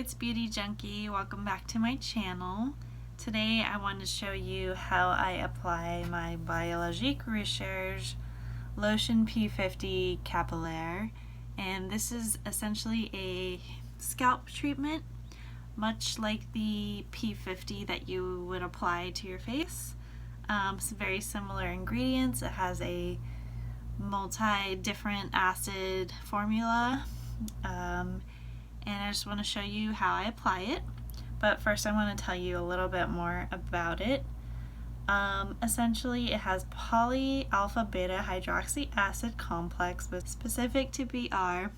it's Beauty Junkie. Welcome back to my channel. Today I want to show you how I apply my Biologique Recherche Lotion P50 Capillaire, and this is essentially a scalp treatment, much like the P50 that you would apply to your face. Some very similar ingredients. It has a multi-different acid formula, and I just want to show you how I apply it. But first I want to tell you a little bit more about it. Essentially it has poly alpha beta hydroxy acid complex, but specific to BR,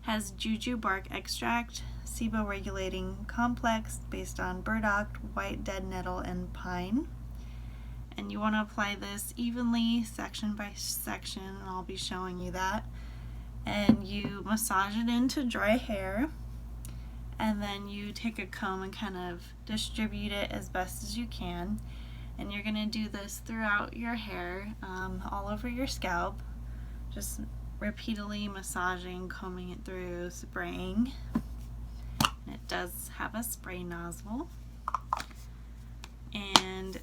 has juju bark extract, SIBO regulating complex based on burdock, white dead nettle, and pine. And you want to apply this evenly, section by section, and I'll be showing you that. And you massage it into dry hair, and then you take a comb and kind of distribute it as best as you can. And you're going to do this throughout your hair, all over your scalp, just repeatedly massaging, combing it through, spraying. And it does have a spray nozzle. And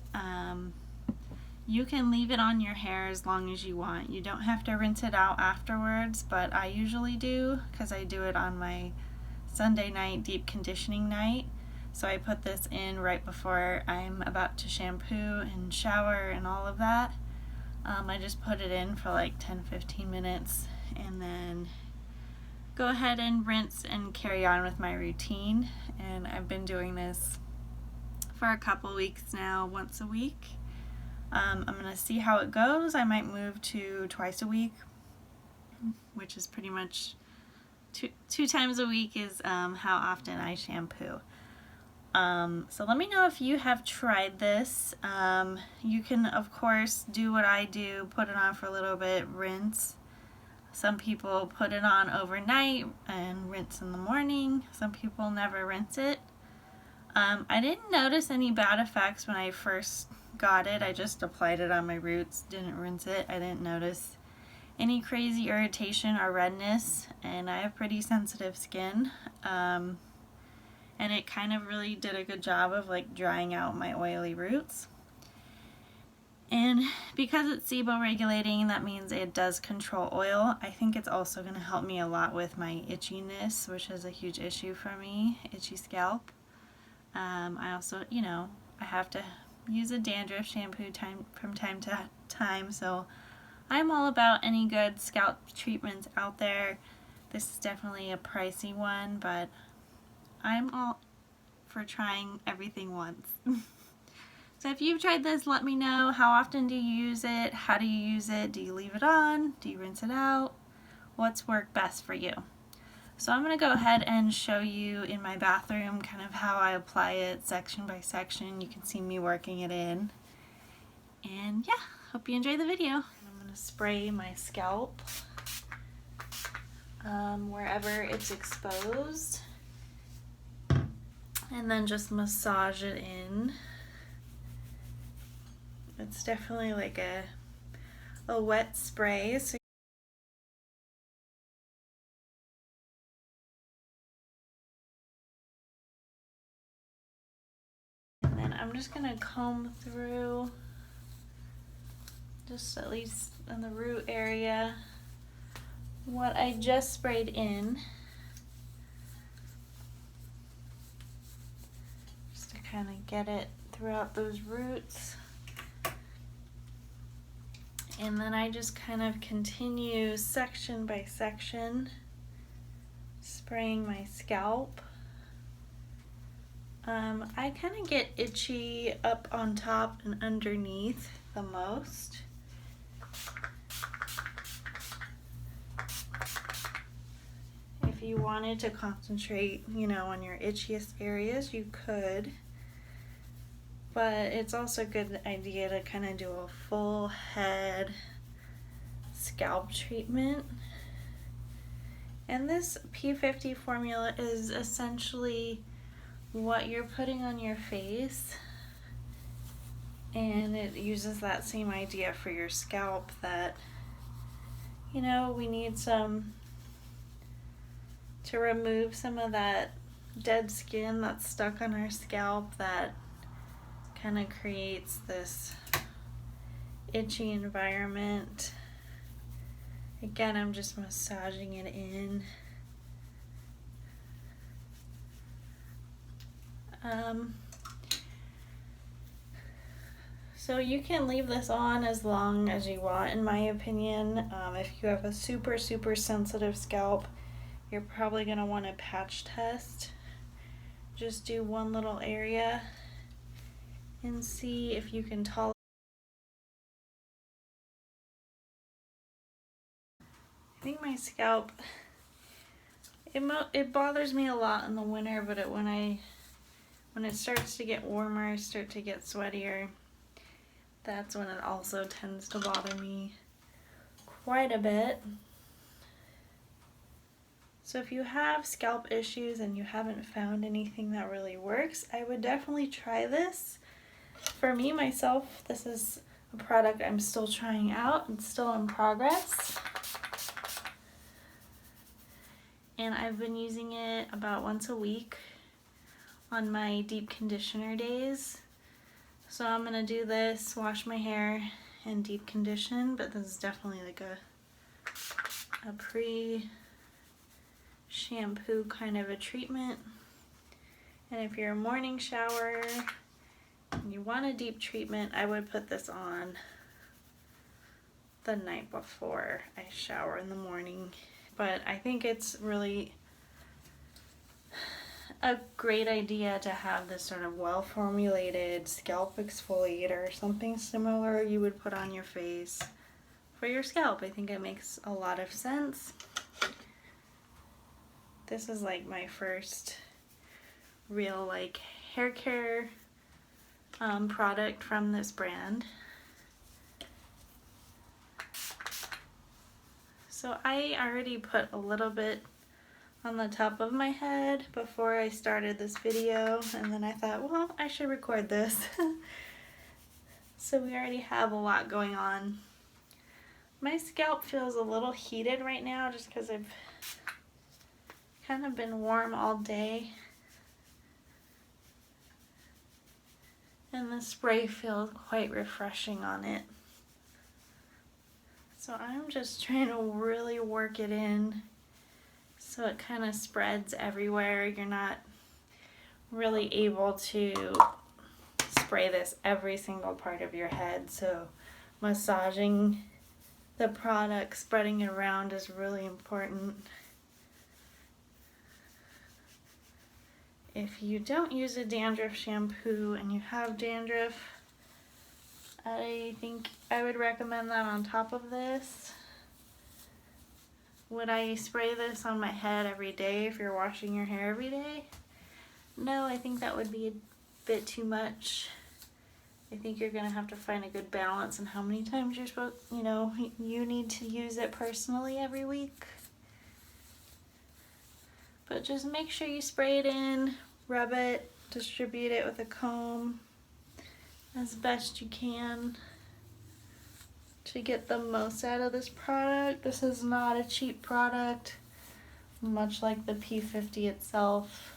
you can leave it on your hair as long as you want. You don't have to rinse it out afterwards, but I usually do because I do it on my Sunday night deep conditioning night. So I put this in right before I'm about to shampoo and shower and all of that. I just put it in for like 10-15 minutes and then go ahead and rinse and carry on with my routine. And I've been doing this for a couple weeks now, once a week. I'm gonna see how it goes. I might move to twice a week, which is pretty much two times a week is how often I shampoo. So let me know if you have tried this. You can of course do what I do, put it on for a little bit, rinse. Some people put it on overnight and rinse in the morning. Some people never rinse it. I didn't notice any bad effects when I first got it. I just applied it on my roots, didn't rinse it. I didn't notice any crazy irritation or redness, and I have pretty sensitive skin. And it kind of really did a good job of like drying out my oily roots. And because it's SIBO regulating, that means it does control oil. I think it's also going to help me a lot with my itchiness, which is a huge issue for me, itchy scalp. I also, I have to use a dandruff shampoo from time to time, so I'm all about any good scalp treatments out there. This is definitely a pricey one, but I'm all for trying everything once. So if you've tried this, let me know. How often do you use it? How do you use it? Do you leave it on? Do you rinse it out? What's worked best for you? So I'm going to go ahead and show you in my bathroom kind of how I apply it section by section. You can see me working it in. And yeah, hope you enjoy the video. I'm going to spray my scalp wherever it's exposed, and then just massage it in. It's definitely like a wet spray. So and then I'm just gonna comb through, just at least in the root area, what I just sprayed in, just to kind of get it throughout those roots. And then I just kind of continue section by section, spraying my scalp. I kind of get itchy up on top and underneath the most. If you wanted to concentrate, on your itchiest areas, you could. But it's also a good idea to kind of do a full head scalp treatment. And this P50 formula is essentially what you're putting on your face, and it uses that same idea for your scalp, that we need some to remove some of that dead skin that's stuck on our scalp that kind of creates this itchy environment. Again, I'm just massaging it in. So you can leave this on as long as you want, in my opinion. If you have a super sensitive scalp, you're probably going to want to patch test. Just do one little area and see if you can tolerate. I think my scalp, it bothers me a lot in the winter, but when it starts to get warmer, start to get sweatier, that's when it also tends to bother me quite a bit. So if you have scalp issues and you haven't found anything that really works, I would definitely try this. For me, myself, this is a product I'm still trying out and still in progress. And I've been using it about once a week on my deep conditioner days. So I'm gonna do this, wash my hair, and deep condition, but this is definitely like a pre-shampoo kind of a treatment. And if you're a morning shower and you want a deep treatment, I would put this on the night before I shower in the morning. But I think it's really a great idea to have this sort of well-formulated scalp exfoliator, something similar you would put on your face for your scalp. I think it makes a lot of sense. This is like my first real like hair care product from this brand. So I already put a little bit on the top of my head before I started this video, and then I thought, well, I should record this. So we already have a lot going on. My scalp feels a little heated right now just because I've kind of been warm all day. And the spray feels quite refreshing on it. So I'm just trying to really work it in so it kind of spreads everywhere. You're not really able to spray this every single part of your head, so massaging the product, spreading it around is really important. If you don't use a dandruff shampoo and you have dandruff, I think I would recommend that on top of this. Would I spray this on my head every day if you're washing your hair every day? No, I think that would be a bit too much. I think you're gonna have to find a good balance in how many times you're supposed, you need to use it personally every week. But just make sure you spray it in, rub it, distribute it with a comb as best you can to get the most out of this product. This is not a cheap product, much like the P50 itself.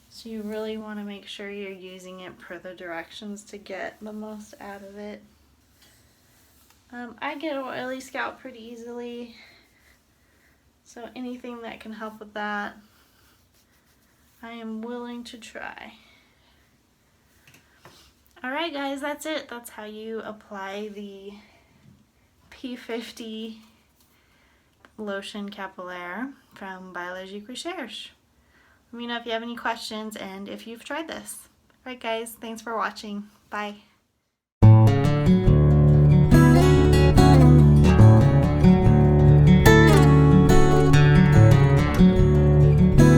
So you really want to make sure you're using it per the directions to get the most out of it. I get an oily scalp pretty easily, so anything that can help with that, I am willing to try. Alright guys, that's it. That's how you apply the P50 Lotion Capillaire from Biologique Recherche. Let me know if you have any questions and if you've tried this. Alright guys, thanks for watching. Bye.